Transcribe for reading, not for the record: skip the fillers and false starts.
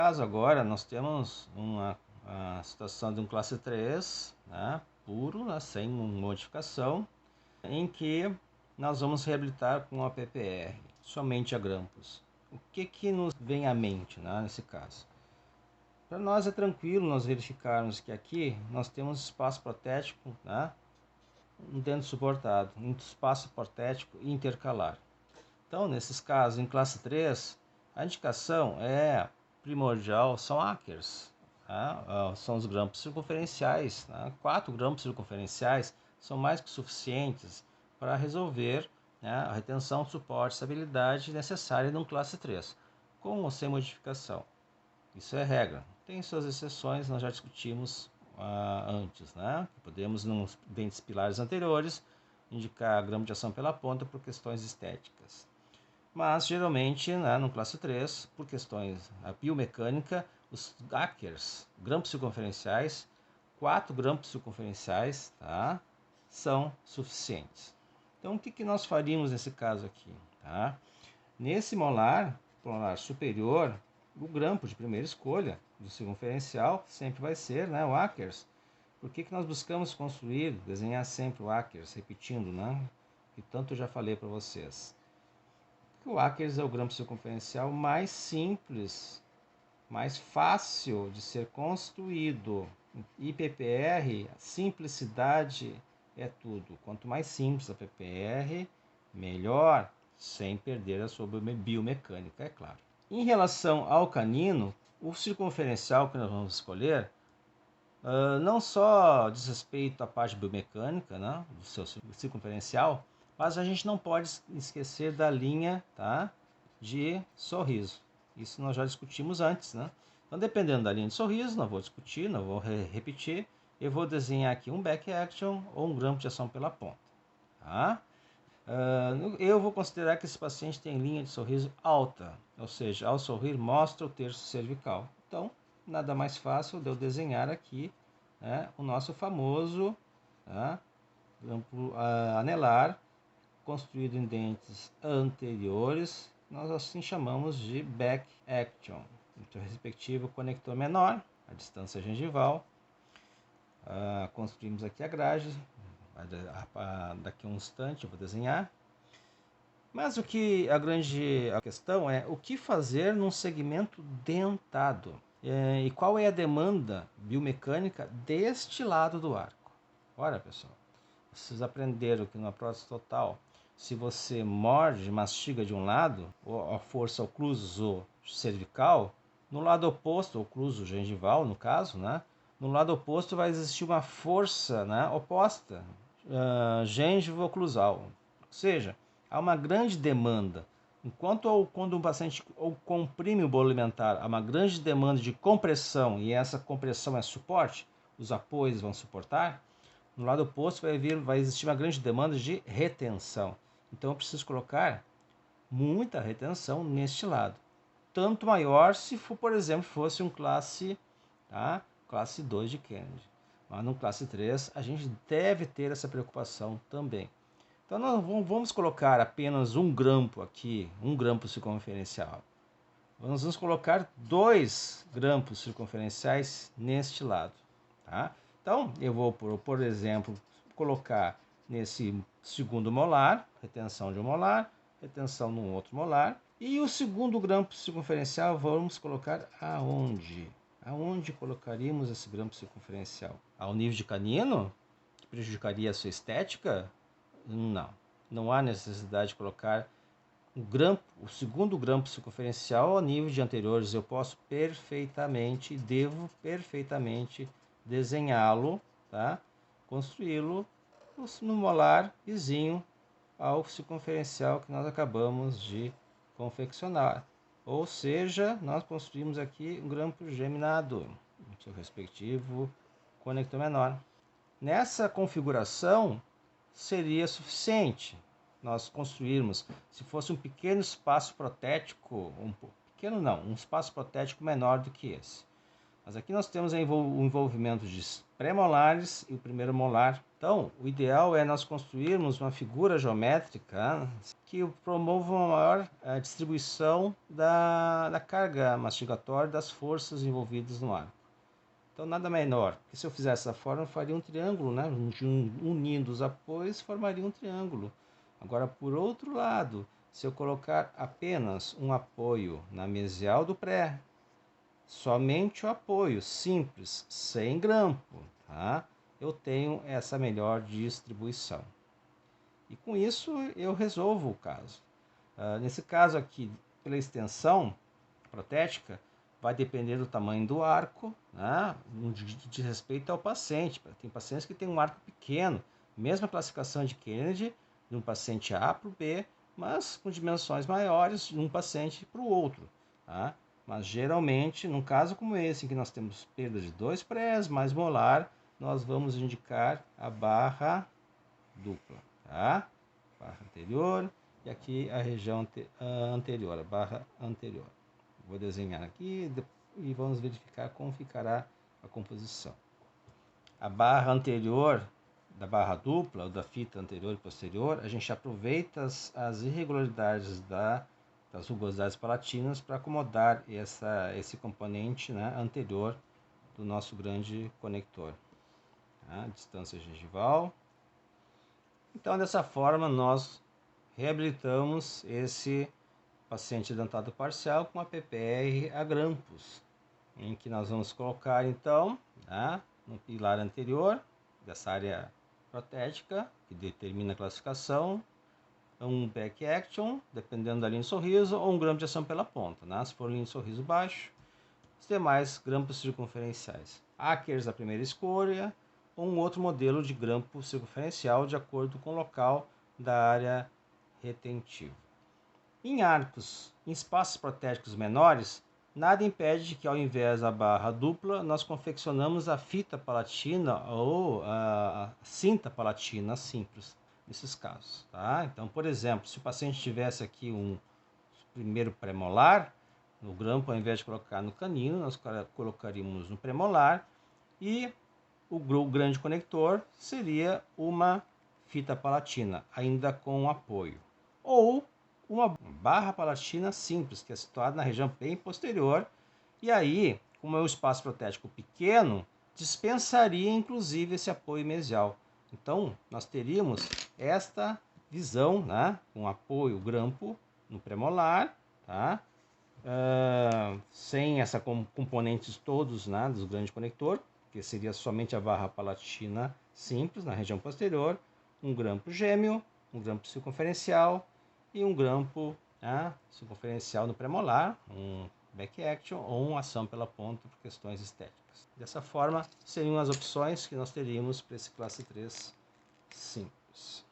caso agora nós temos a situação de um classe 3, né, puro, né, sem modificação, em que nós vamos reabilitar com a PPR, somente a grampos. O que nos vem à mente, né, nesse caso? Para nós é tranquilo nós verificarmos que aqui nós temos espaço protético, né, um dentro suportado, um espaço protético intercalar. Então, nesses casos, em classe 3, a indicação é primordial, são acres, tá? São os grampos circunferenciais, tá? 4 grampos circunferenciais são mais que suficientes para resolver, né, a retenção, suporte e estabilidade necessária num classe 3, com ou sem modificação. Isso é regra. Tem suas exceções, nós já discutimos antes, né? Podemos, nos dentes pilares anteriores, indicar gramo de ação pela ponta por questões estéticas. Mas, geralmente, né, no classe 3, por questões biomecânica, os acres, grampos circunferenciais, 4 grampos circunferenciais, tá, são suficientes. Então, o que nós faríamos nesse caso aqui? Tá? Nesse molar superior, o grampo de primeira escolha do circunferencial sempre vai ser, né, o acres. Por que nós buscamos construir, desenhar sempre o acres, repetindo, né? Que tanto eu já falei para vocês. O acres é o grampo circunferencial mais simples, mais fácil de ser construído. E PPR, simplicidade é tudo. Quanto mais simples a PPR, melhor, sem perder a sua biomecânica, é claro. Em relação ao canino, o circunferencial que nós vamos escolher não só diz respeito à parte biomecânica, né, do seu circunferencial, mas a gente não pode esquecer da linha, tá, de sorriso. Isso nós já discutimos antes, né? Então, dependendo da linha de sorriso, não vou discutir, não vou repetir. Eu vou desenhar aqui um back action ou um grampo de ação pela ponta. Tá? Eu vou considerar que esse paciente tem linha de sorriso alta, ou seja, ao sorrir mostra o terço cervical. Então, nada mais fácil de eu desenhar aqui, né, o nosso famoso, tá, grampo anelar, construído em dentes anteriores, nós assim chamamos de back action. O respectivo conector menor, a distância gengival. Construímos aqui a grade, daqui a um instante eu vou desenhar. Mas a questão é o que fazer num segmento dentado? E qual é a demanda biomecânica deste lado do arco? Ora, pessoal, vocês aprenderam que na prótese total, se você morde, mastiga de um lado, a força ocluso cervical, no lado oposto, ocluso gengival, no caso, né? No lado oposto vai existir uma força, né, oposta, gengivo-oclusal. Ou seja, há uma grande demanda. Quando um paciente comprime o bolo alimentar, há uma grande demanda de compressão, e essa compressão é suporte, os apoios vão suportar. No lado oposto vai existir uma grande demanda de retenção. Então eu preciso colocar muita retenção neste lado. Tanto maior se for, por exemplo, fosse um classe, tá? Classe 2 de Kennedy. Mas no classe 3 a gente deve ter essa preocupação também. Então nós vamos colocar apenas um grampo aqui, um grampo circunferencial. Nós vamos colocar 2 grampos circunferenciais neste lado. Tá? Então eu vou, por exemplo, colocar nesse segundo molar, retenção de um molar, retenção num outro molar. E o segundo grampo circunferencial vamos colocar aonde? Aonde colocaríamos esse grampo circunferencial? Ao nível de canino? Que prejudicaria a sua estética? Não. Não há necessidade de colocar o segundo grampo circunferencial ao nível de anteriores. Eu posso perfeitamente, devo perfeitamente desenhá-lo, tá? Construí-lo no molar vizinho ao circunferencial que nós acabamos de confeccionar. Ou seja, nós construímos aqui um grampo geminado, o seu respectivo conector menor. Nessa configuração seria suficiente nós construirmos, se fosse um pequeno espaço protético, um espaço protético menor do que esse. Mas aqui nós temos o envolvimento de pré-molares e o primeiro molar. Então, o ideal é nós construirmos uma figura geométrica que promova uma maior distribuição da carga mastigatória das forças envolvidas no arco. Então, nada menor, porque se eu fizesse dessa forma, eu faria um triângulo, né? Unindo os apoios, formaria um triângulo. Agora, por outro lado, se eu colocar apenas um apoio na mesial do pré, somente o apoio, simples, sem grampo, tá? Eu tenho essa melhor distribuição. E com isso eu resolvo o caso. Nesse caso aqui, pela extensão protética, vai depender do tamanho do arco, né? De respeito ao paciente. Tem pacientes que têm um arco pequeno, mesma classificação de Kennedy, de um paciente A para o B, mas com dimensões maiores de um paciente para o outro. Tá? Mas geralmente, num caso como esse, em que nós temos perda de 2 prés mais molar, nós vamos indicar a barra dupla. Tá? Barra anterior e aqui a região anterior, a barra anterior. Vou desenhar aqui e vamos verificar como ficará a composição. A barra anterior da barra dupla, ou da fita anterior e posterior, a gente aproveita as irregularidades das rugosidades palatinas para acomodar esse componente, né, anterior do nosso grande conector. Tá? Distância gengival. Então, dessa forma, nós reabilitamos esse paciente dentado parcial com a PPR a grampos, em que nós vamos colocar então, né, no pilar anterior dessa área protética, que determina a classificação, um back action, dependendo da linha de sorriso, ou um grampo de ação pela ponta, né? Se for linha de sorriso baixo, os demais grampos circunferenciais. Akers a primeira escolha, ou um outro modelo de grampo circunferencial de acordo com o local da área retentiva. Em arcos, em espaços protéticos menores, nada impede que ao invés da barra dupla, nós confeccionamos a fita palatina ou a cinta palatina simples, nesses casos. Tá? Então, por exemplo, se o paciente tivesse aqui um primeiro premolar, no grampo, ao invés de colocar no canino, nós colocaríamos no premolar e o grande conector seria uma fita palatina, ainda com apoio. Ou uma barra palatina simples, que é situada na região bem posterior, e aí, como é um espaço protético pequeno, dispensaria inclusive esse apoio mesial. Então, nós teríamos esta visão, né, com apoio grampo no premolar, tá? Sem essa componentes todos, né, do grande conector, que seria somente a barra palatina simples na região posterior, um grampo gêmeo, um grampo circunferencial e um grampo circunferencial no premolar, um back action ou uma ação pela ponta por questões estéticas. Dessa forma, seriam as opções que nós teríamos para esse classe 3 simples.